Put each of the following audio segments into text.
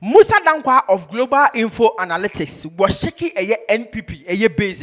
Musah Dankwah of Global Info Analytics was checking a NPP a base,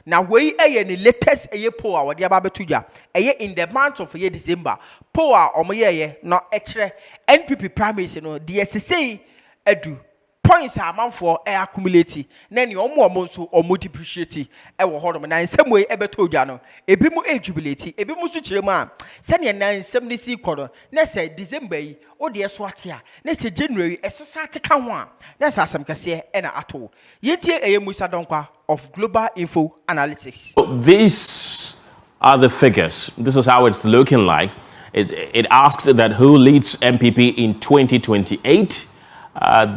Now we the latest poll our dear Babatuja in the month of December. Poll or my no extra NPP Primaries, the SSA edu. Points are amount for air accumulate. Then you more monso or multiplicative. I will hold on in some way ever told Jano. A bit more jubilate, a bit more suchima. Send your 970 quarter. Next December, or dear Swatia. Next January, a society can one. That's as some can say, and at all. Yet, a Musah Dankwah of Global Info Analytics. These are the figures. This is how it's looking like. It asked that who leads MPP in 2028.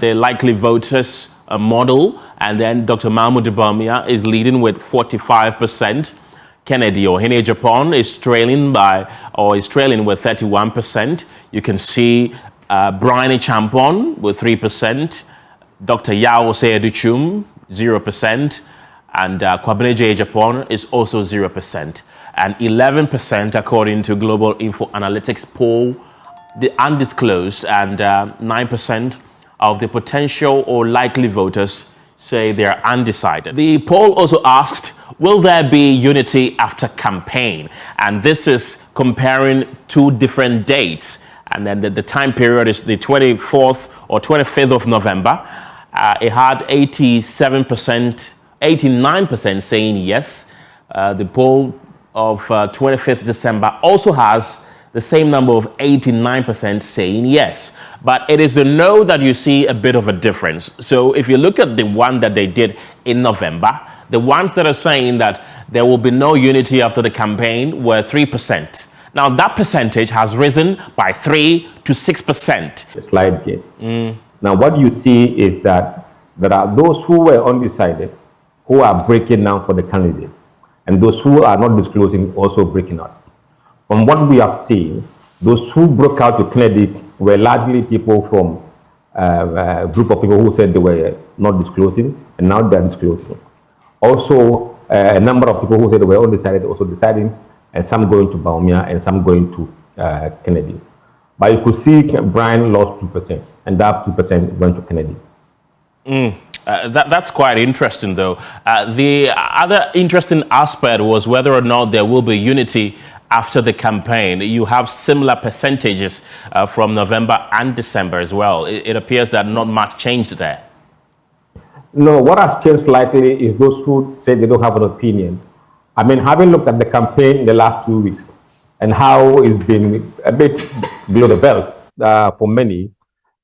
The likely voters model, and then Dr. Mahmoud Bawumia is leading with 45%. Kennedy or Hene Japan is trailing with 31%. You can see Brian Champon with 3%, Dr. Yao Seyaduchum 0%, and Kwabene J. Japan is also 0%, and 11% according to Global Info Analytics poll, the undisclosed, and 9% of the potential or likely voters say they are undecided. The poll also asked, will there be unity after campaign? And this is comparing two different dates. And then the time period is the 24th or 25th of November. It had 89% saying yes. The poll of 25th December also has the same number of 89% saying yes. But it is the no that you see a bit of a difference. So if you look at the one that they did in November, the ones that are saying that there will be no unity after the campaign were 3%. Now that percentage has risen by 3 to 6%. A slight gain. Now what you see is that there are those who were undecided who are breaking down for the candidates, and those who are not disclosing also breaking out. From what we have seen, those who broke out to Kennedy were largely people from a group of people who said they were not disclosing, and now they're disclosing. Also, a number of people who said they were undecided also deciding, and some going to Bawumia and some going to Kennedy. But you could see Brian lost 2%, and that 2% went to Kennedy. That's quite interesting, though. The other interesting aspect was whether or not there will be unity after the campaign. You have similar percentages from November and December as well. It appears that not much changed there. No, what has changed slightly is those who say they don't have an opinion. I mean, having looked at the campaign in the last 2 weeks and how it's been a bit below the belt for many,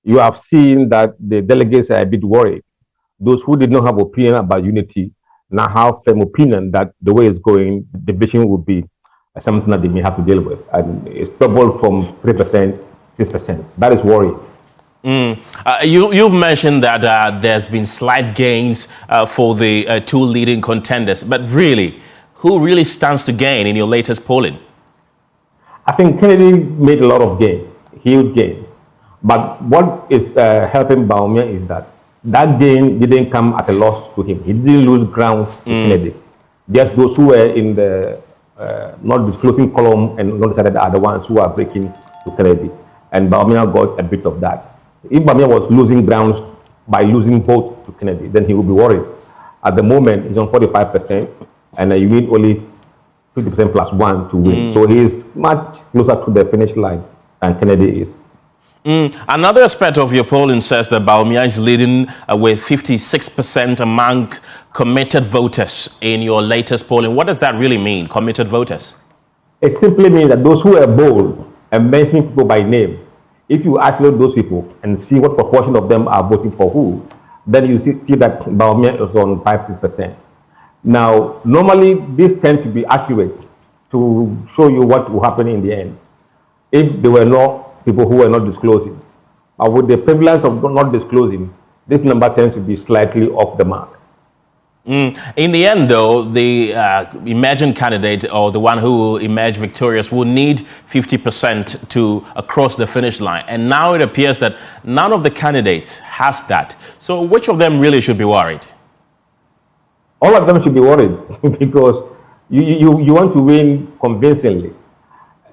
you have seen that the delegates are a bit worried. Those who did not have opinion about unity now have firm opinion that the way it's going, the division will be something that they may have to deal with. And it's doubled from 3%, 6%. That is worrying. You've mentioned that there's been slight gains for the two leading contenders. But really, who really stands to gain in your latest polling? I think Kennedy made a lot of gains, huge gains. But what is helping Bawumia is that gain didn't come at a loss to him. He didn't lose ground to Kennedy. Just those who were in the not disclosing column and not decided are the ones who are breaking to Kennedy. And Bawumia got a bit of that. If Bawumia was losing ground by losing votes to Kennedy, then he would be worried. At the moment, he's on 45%, and you need only 50% plus 1 to win. So he is much closer to the finish line than Kennedy is. Another aspect of your polling says that Bawumia is leading with 56% among committed voters in your latest polling. What does that really mean, committed voters? It simply means that those who are bold and mention people by name, if you isolate those people and see what proportion of them are voting for who, then you see that Bawumia is on 5-6%. Now, normally these tend to be accurate to show you what will happen in the end. If there were no people who were not disclosing, with the prevalence of not disclosing, this number tends to be slightly off the mark. In the end, though, the emerging candidate or the one who will emerge victorious will need 50% to cross the finish line. And now it appears that none of the candidates has that. So which of them really should be worried? All of them should be worried because you want to win convincingly.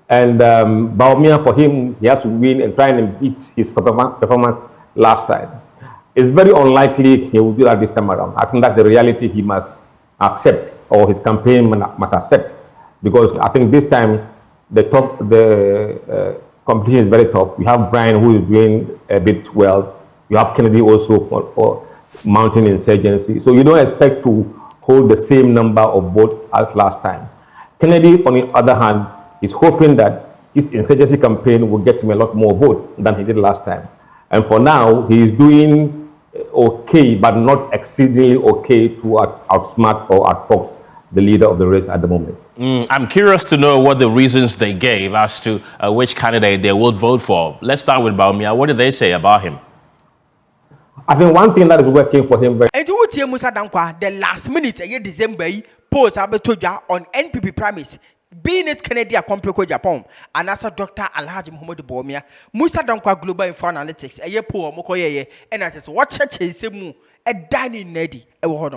And Bawumia, for him, he has to win and try and beat his performance last time. it's very unlikely he will do that this time around. I think that's the reality he must accept, or his campaign must accept, because I think this time the competition is very tough. You have Brian, who is doing a bit well. You have Kennedy also for mounting insurgency. So you don't expect to hold the same number of votes as last time. Kennedy, on the other hand, is hoping that his insurgency campaign will get him a lot more votes than he did last time. And for now, he is doing okay, but not exceedingly okay to outsmart or outfox the leader of the race at the moment. I'm curious to know what the reasons they gave as to which candidate they would vote for. Let's start with Bawumia. What did they say about him? I think one thing that is working for him very And you would hear Musah Dankwah the last minute a year December post Abetoja on NPP Primaries. Being it Kennedy a Complico Japan and as a Dr. Alhaji Muhammad Bawumia, Musah Dankwah Global Info Analytics, a year poor Mokoye, and I says, what church is Semu, a dining Neddy, a word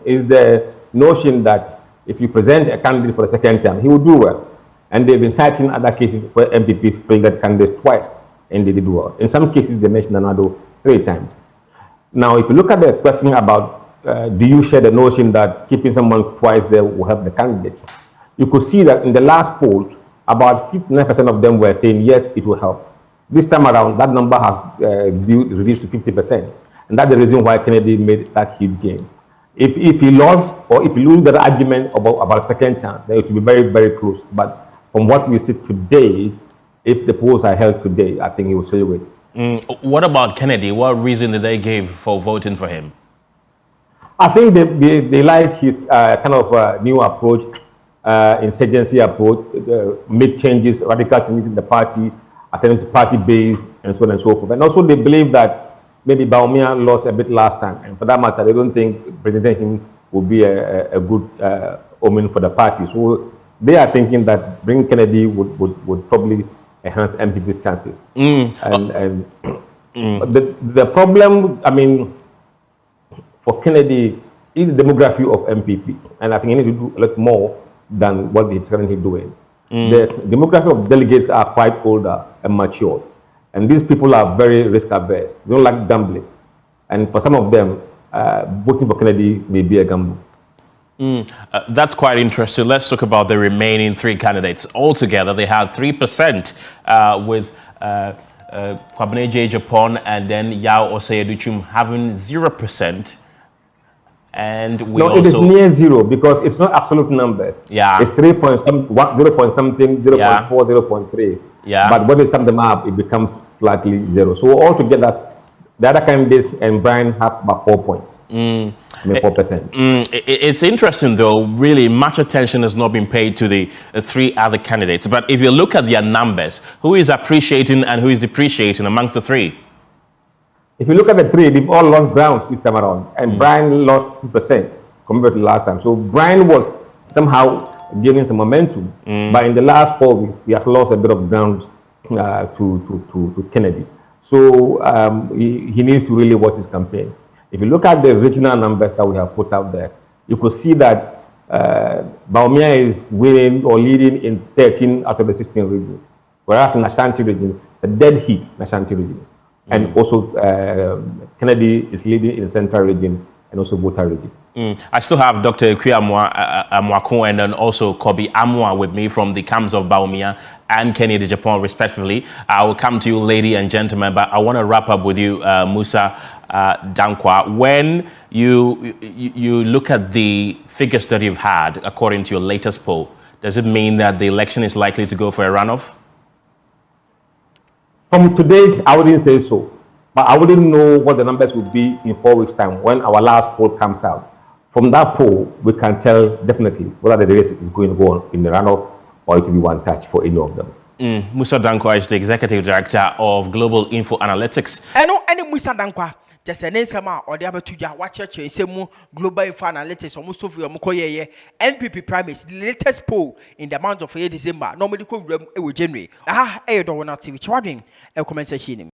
is the notion that if you present a candidate for the second term, he will do well. And they've been citing other cases where MPPs failed that candidates twice and they did well. In some cases, they mentioned Nanado 3 times. Now, if you look at the question about do you share the notion that keeping someone twice there will help the candidate, you could see that in the last poll, about 59% of them were saying yes, it will help. This time around, that number has reduced to 50%. And that's the reason why Kennedy made that huge gain. If he lost, or if he loses that argument about second chance, then it will be very, very close. But from what we see today, if the polls are held today, I think he will still win. What about Kennedy? What reason did they give for voting for him? I think they like his kind of new approach, insurgency approach, make changes, radical changes in the party, attending to party base, and so on and so forth. And also they believe that maybe Bawumia lost a bit last time, and for that matter, they don't think presenting him will be a good omen for the party. So they are thinking that bringing Kennedy would probably enhance MPP's chances. And the problem, I mean, for Kennedy is the demography of MPP, and I think he needs to do a lot more than what he's currently doing. The demography of delegates are quite older and mature, and these people are very risk averse. They don't like gambling, and for some of them, voting for Kennedy may be a gamble. That's quite interesting. Let's talk about the remaining 3 candidates. Altogether, they had 3% with Kwabena Japan and then Yao Osei-Aduchum having 0%. And we it is near 0 because it's not absolute numbers. Yeah. It's 0 point something, 0.4, Yeah. 0.3. Yeah. But when they sum them up, it becomes flatly 0. So altogether, the other candidates and Brian have about 4 points. 4%. It's interesting, though. Really, much attention has not been paid to the 3 other candidates. But if you look at their numbers, who is appreciating and who is depreciating amongst the 3? If you look at the 3, they've all lost ground this time around, and Brian lost 2% compared to last time. So Brian was somehow gaining some momentum, but in the last 4 weeks, he has lost a bit of ground to Kennedy. So he needs to really watch his campaign. If you look at the regional numbers that we have put out there, you could see that Bawumia is winning or leading in 13 out of the 16 regions, whereas in Ashanti region, the dead heat in Ashanti region. And also Kennedy is leading in the Central region and also Volta region. I still have Dr. Ekwe Amwako and then also Kobi Amwa with me from the camps of Bawumia and Kennedy Japan, respectively. I will come to you, ladies and gentlemen, but I want to wrap up with you, Musah Dankwah. When you look at the figures that you've had, according to your latest poll, does it mean that the election is likely to go for a runoff? From today, I wouldn't say so, but I wouldn't know what the numbers will be in 4 weeks' time when our last poll comes out. From that poll, we can tell definitely whether the race is going to go on in the runoff or it will be one touch for any of them. Musah Dankwah is the Executive Director of Global Info Analytics. Any Musah Dankwah, just an answer or the other to ya watch Semu Global Info Analytics almost over Mokoye, NPP Primaries, the latest poll in the month of December, normally could January. Dowona TV, a comment section.